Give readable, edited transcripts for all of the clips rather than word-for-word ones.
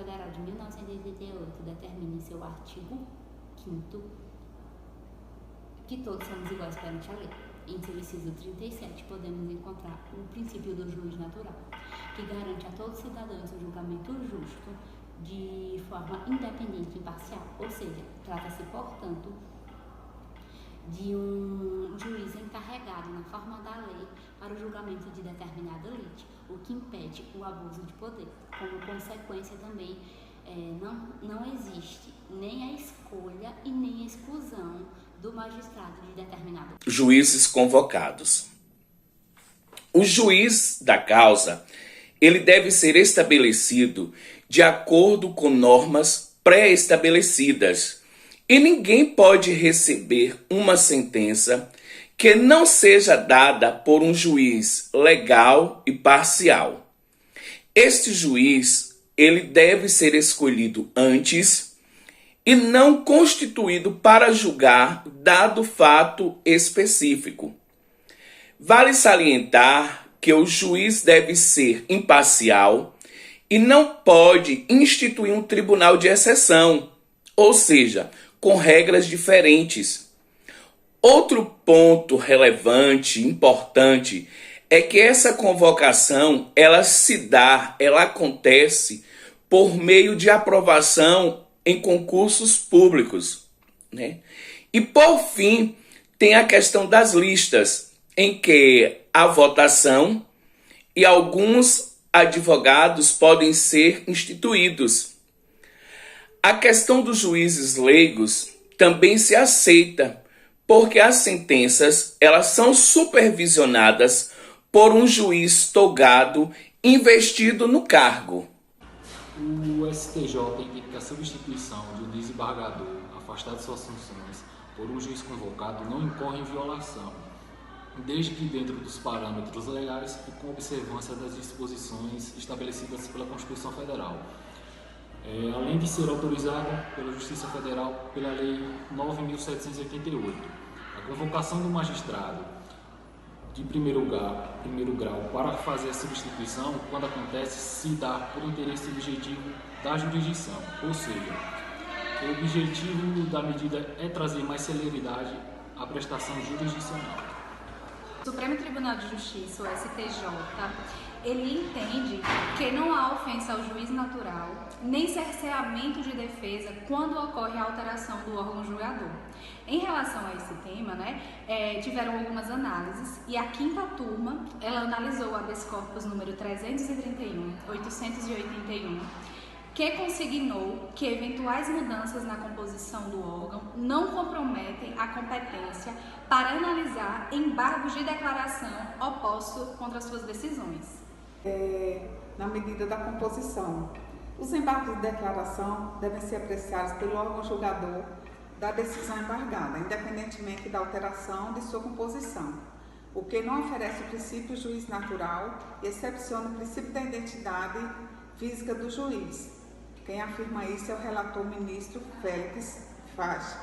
Federal de 1988 determina em seu artigo 5º que todos somos iguais perante a lei. Em seu inciso 37, podemos encontrar o princípio do juiz natural, que garante a todos os cidadãos um julgamento justo de forma independente e imparcial, ou seja, trata-se, portanto, de um juiz encarregado na forma da lei para o julgamento de determinada lite, o que impede o abuso de poder. Como consequência também, não existe nem a escolha e nem a exclusão do magistrado de determinado juízes convocados. O juiz da causa, ele deve ser estabelecido de acordo com normas pré-estabelecidas, e ninguém pode receber uma sentença que não seja dada por um juiz legal e parcial. Este juiz, ele deve ser escolhido antes e não constituído para julgar dado fato específico. Vale salientar que o juiz deve ser imparcial e não pode instituir um tribunal de exceção, ou seja, com regras diferentes. Outro ponto relevante, importante, é que essa convocação, ela acontece por meio de aprovação em concursos públicos, né? E por fim, tem a questão das listas, em que a votação e alguns advogados podem ser instituídos. A questão dos juízes leigos também se aceita, porque as sentenças, elas são supervisionadas por um juiz togado investido no cargo. O STJ entende que a substituição de um desembargador afastado de suas funções por um juiz convocado não incorre em violação, desde que dentro dos parâmetros legais e com observância das disposições estabelecidas pela Constituição Federal, além de ser autorizada pela Justiça Federal pela Lei 9.788. A convocação do magistrado de primeiro grau para fazer a substituição, quando acontece, se dá por interesse objetivo da jurisdição, ou seja, o objetivo da medida é trazer mais celeridade à prestação jurisdicional. O Supremo Tribunal de Justiça, o STJ, ele entende que não há ofensa ao juiz natural, nem cerceamento de defesa quando ocorre a alteração do órgão julgador. Em relação a esse tema, tiveram algumas análises e a quinta turma, ela analisou o habeas corpus número 331/881, que consignou que eventuais mudanças na composição do órgão não comprometem a competência para analisar embargos de declaração opostos contra as suas decisões. Na medida da composição, os embargos de declaração devem ser apreciados pelo órgão julgador da decisão embargada, independentemente da alteração de sua composição, o que não oferece o princípio juiz natural e excepciona o princípio da identidade física do juiz. Quem afirma isso é o relator ministro Félix Fage.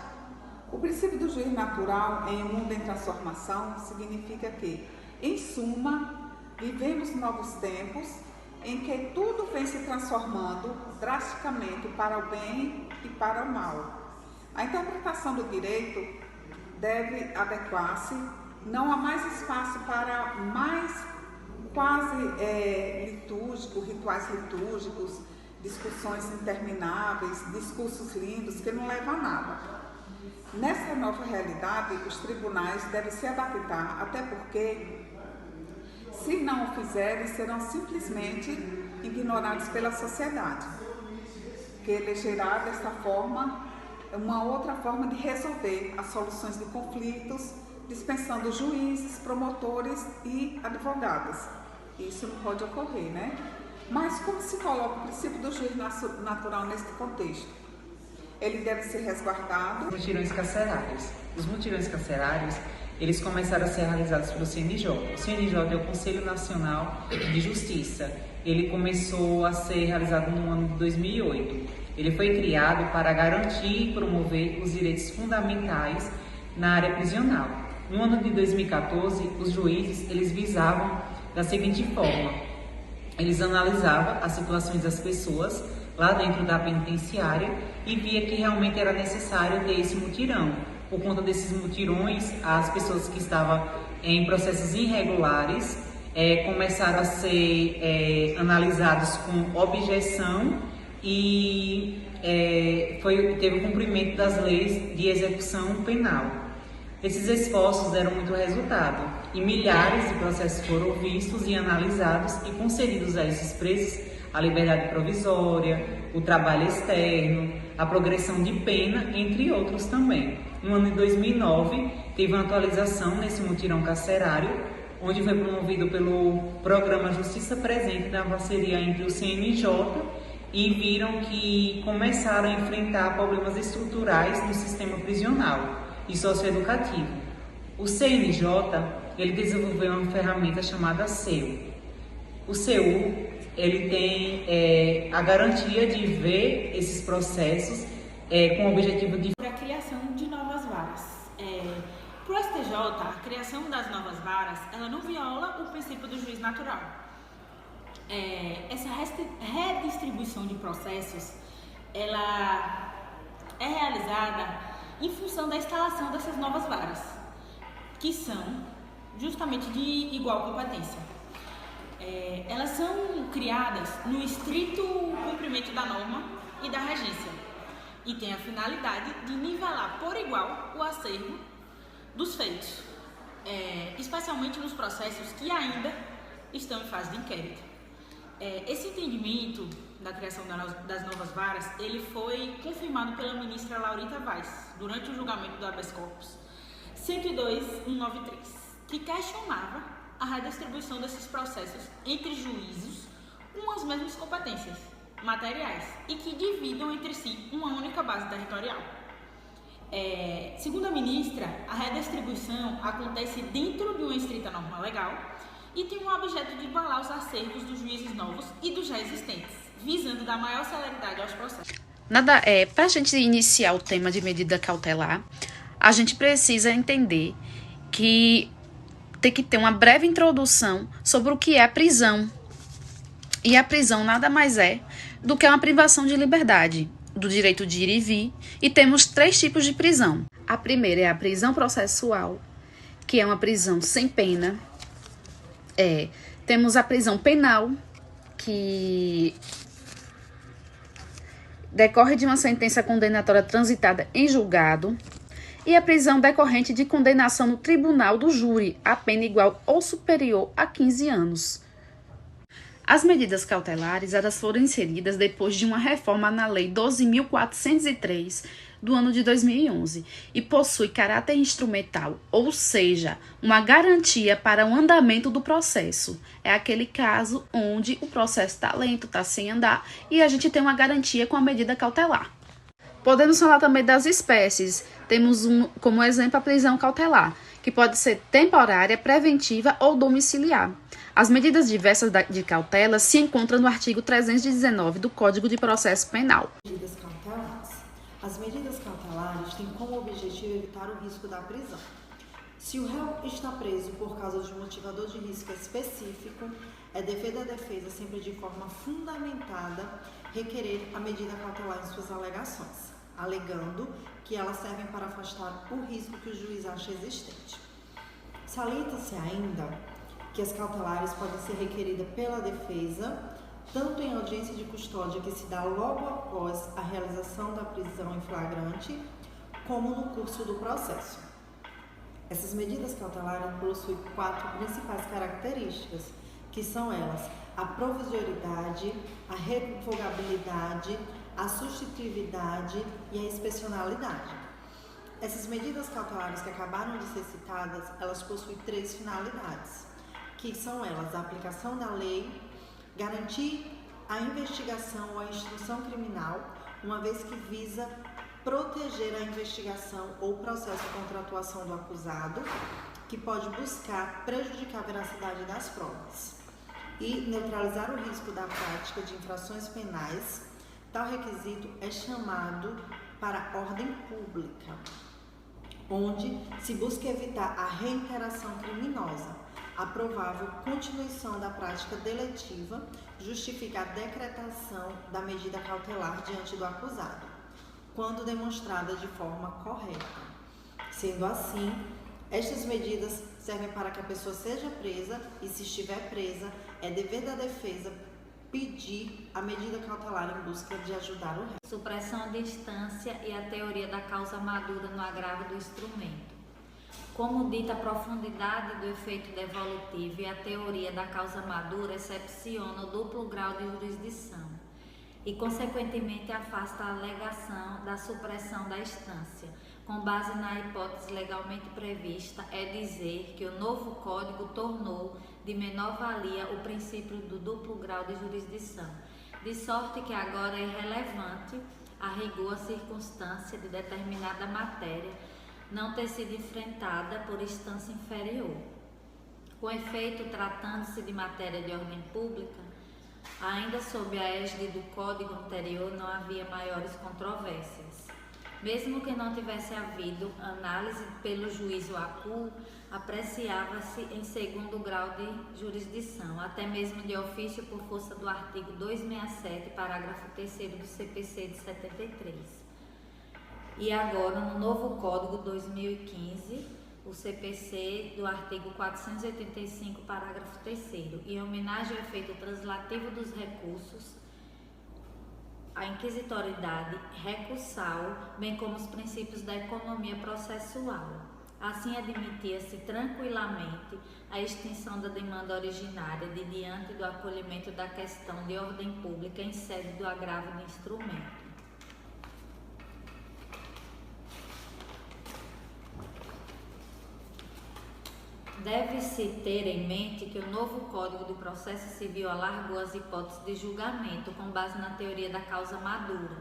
O princípio do juiz natural em um mundo em transformação significa que, em suma, vivemos novos tempos em que tudo vem se transformando drasticamente para o bem e para o mal. A interpretação do direito deve adequar-se, não há mais espaço para mais quase rituais litúrgicos, discussões intermináveis, discursos lindos que não levam a nada. Nessa nova realidade, os tribunais devem se adaptar, até porque, se não o fizerem, serão simplesmente ignorados pela sociedade, que elegerá desta forma uma outra forma de resolver as soluções de conflitos, dispensando juízes, promotores e advogados. Isso não pode ocorrer, né? Mas como se coloca o princípio do juiz natural neste contexto? Ele deve ser resguardado. Mutirões carcerários. Os mutirões carcerários, eles começaram a ser realizados pelo CNJ. O CNJ é o Conselho Nacional de Justiça. Ele começou a ser realizado no ano de 2008. Ele foi criado para garantir e promover os direitos fundamentais na área prisional. No ano de 2014, os juízes eles visavam da seguinte forma: eles analisavam as situações das pessoas lá dentro da penitenciária e via que realmente era necessário ter esse mutirão. Por conta desses mutirões, as pessoas que estavam em processos irregulares começaram a ser analisados com objeção e teve o cumprimento das leis de execução penal. Esses esforços deram muito resultado e milhares de processos foram vistos e analisados e concedidos a esses presos a liberdade provisória, o trabalho externo, a progressão de pena, entre outros também. No ano de 2009, teve uma atualização nesse mutirão carcerário, onde foi promovido pelo programa Justiça Presente, da parceria entre o CNJ, e viram que começaram a enfrentar problemas estruturais no sistema prisional e socioeducativo. O CNJ, ele desenvolveu uma ferramenta chamada CEU. O CEU, ele tem a garantia de ver esses processos com o objetivo de... A criação de novas varas. Para o STJ, a criação das novas varas, ela não viola o princípio do juiz natural. Essa redistribuição de processos, ela é realizada em função da instalação dessas novas varas, que são justamente de igual competência. Elas são criadas no estrito cumprimento da norma e da regência e tem a finalidade de nivelar por igual o acervo dos feitos, especialmente nos processos que ainda estão em fase de inquérito. Esse entendimento da criação das novas varas, ele foi confirmado pela ministra Laurita Vaz durante o julgamento do habeas corpus 102.193, que questionava a redistribuição desses processos entre juízos com as mesmas competências materiais e que dividam entre si uma única base territorial. Segundo a ministra, a redistribuição acontece dentro de uma estrita norma legal e tem o objeto de igualar os acervos dos juízes novos e dos já existentes, visando dar maior celeridade aos processos. Para a gente iniciar o tema de medida cautelar, a gente precisa entender que tem que ter uma breve introdução sobre o que é a prisão. E a prisão nada mais é do que uma privação de liberdade, do direito de ir e vir, e temos 3 tipos de prisão. A primeira é a prisão processual, que é uma prisão sem pena. Temos a prisão penal, que decorre de uma sentença condenatória transitada em julgado, e a prisão decorrente de condenação no tribunal do júri, a pena igual ou superior a 15 anos. As medidas cautelares, elas foram inseridas depois de uma reforma na Lei 12.403 do ano de 2011 e possui caráter instrumental, ou seja, uma garantia para o andamento do processo. É aquele caso onde o processo está lento, está sem andar e a gente tem uma garantia com a medida cautelar. Podemos falar também das espécies. Temos como exemplo a prisão cautelar, que pode ser temporária, preventiva ou domiciliar. As medidas diversas de cautela se encontram no artigo 319 do Código de Processo Penal. Medidas cautelares. As medidas cautelares têm como objetivo evitar o risco da prisão. Se o réu está preso por causa de um motivador de risco específico, é dever da defesa, sempre de forma fundamentada, requerer a medida cautelar em suas alegações, alegando que elas servem para afastar o risco que o juiz acha existente. Salienta-se ainda que as cautelares podem ser requeridas pela defesa, tanto em audiência de custódia que se dá logo após a realização da prisão em flagrante, como no curso do processo. Essas medidas cautelares possuem 4 principais características, que são elas: a provisoriedade, a revogabilidade, a substitutividade e a excepcionalidade. Essas medidas cautelares que acabaram de ser citadas, elas possuem 3 finalidades, que são elas: a aplicação da lei, garantir a investigação ou a instrução criminal, uma vez que visa proteger a investigação ou processo contra a atuação do acusado, que pode buscar prejudicar a veracidade das provas, e neutralizar o risco da prática de infrações penais. Tal requisito é chamado para ordem pública, onde se busca evitar a reiteração criminosa, a provável continuação da prática deletiva justifica a decretação da medida cautelar diante do acusado, quando demonstrada de forma correta. Sendo assim, estas medidas servem para que a pessoa seja presa e, se estiver presa, é dever da defesa pedir a medida cautelar em busca de ajudar o réu. Supressão de instância e a teoria da causa madura no agravo do instrumento. Como dita, a profundidade do efeito devolutivo e a teoria da causa madura excepciona o duplo grau de jurisdição e, consequentemente, afasta a alegação da supressão da instância. Com base na hipótese legalmente prevista, é dizer que o novo Código tornou de menor valia o princípio do duplo grau de jurisdição, de sorte que agora é irrelevante a rigor a circunstância de determinada matéria não ter sido enfrentada por instância inferior. Com efeito, tratando-se de matéria de ordem pública, ainda sob a égide do Código anterior não havia maiores controvérsias. Mesmo que não tivesse havido análise pelo juízo ACU, apreciava-se em segundo grau de jurisdição, até mesmo de ofício por força do artigo 267, parágrafo 3º do CPC de 73. E agora, no novo Código 2015, o CPC do artigo 485, parágrafo 3º, em homenagem ao efeito translativo dos recursos, a inquisitoriedade recursal, bem como os princípios da economia processual. Assim, admitia-se tranquilamente a extinção da demanda originária de diante do acolhimento da questão de ordem pública em sede do agravo de instrumento. Deve-se ter em mente que o novo Código de Processo Civil alargou as hipóteses de julgamento com base na teoria da causa madura.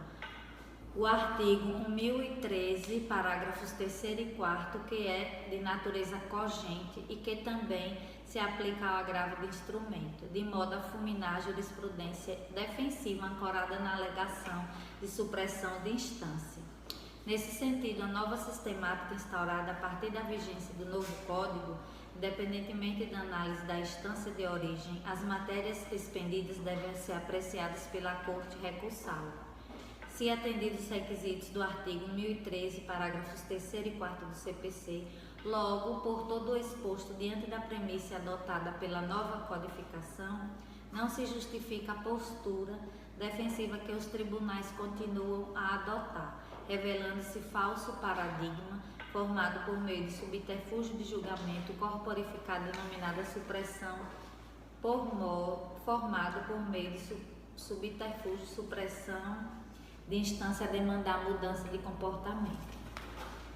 O artigo 1013, parágrafos 3º e 4º, que é de natureza cogente e que também se aplica ao agravo de instrumento, de modo a fulminar a jurisprudência defensiva ancorada na alegação de supressão de instância. Nesse sentido, a nova sistemática instaurada a partir da vigência do novo Código, independentemente da análise da instância de origem, as matérias expendidas devem ser apreciadas pela Corte recursal. Se atendidos os requisitos do artigo 1013, parágrafos 3º e 4º do CPC, logo, por todo o exposto diante da premissa adotada pela nova codificação, não se justifica a postura defensiva que os tribunais continuam a adotar, revelando-se falso paradigma formado por meio de subterfúgio de julgamento corporificado denominada supressão formado por meio de subterfúgio supressão de instância a demandar mudança de comportamento.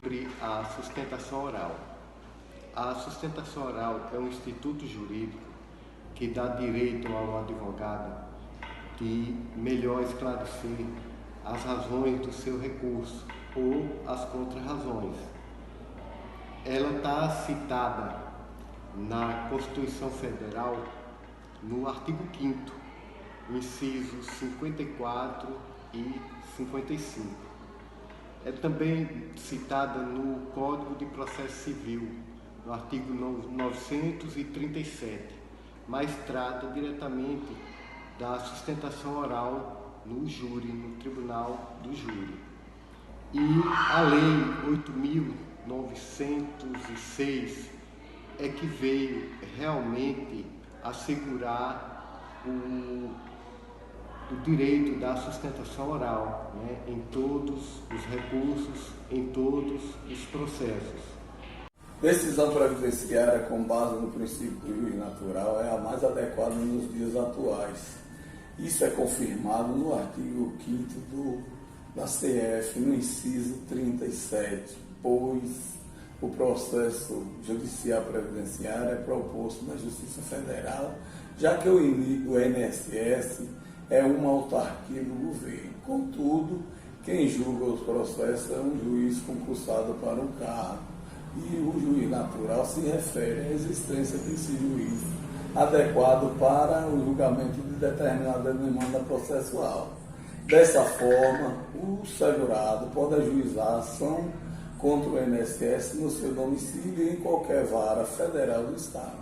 Sobre a sustentação oral. A sustentação oral é um instituto jurídico que dá direito ao advogado de melhor esclarecer as razões do seu recurso ou as contrarrazões. Ela está citada na Constituição Federal no artigo 5º, incisos 54 e 55. É também citada no Código de Processo Civil, no artigo 937, mas trata diretamente da sustentação oral no júri, no tribunal do júri. E a Lei 8.906 é que veio realmente assegurar o direito da sustentação oral, né, em todos os recursos, em todos os processos. Decisão previdenciária com base no princípio do juiz natural é a mais adequada nos dias atuais. Isso é confirmado no artigo 5º da CF, no inciso 37, pois o processo judicial previdenciário é proposto na Justiça Federal, já que o INSS é uma autarquia do governo. Contudo, quem julga os processos é um juiz concursado para o cargo, e o juiz natural se refere à existência desse juiz adequado para o julgamento de determinada demanda processual. Dessa forma, o segurado pode ajuizar a ação contra o INSS no seu domicílio e em qualquer vara federal do Estado.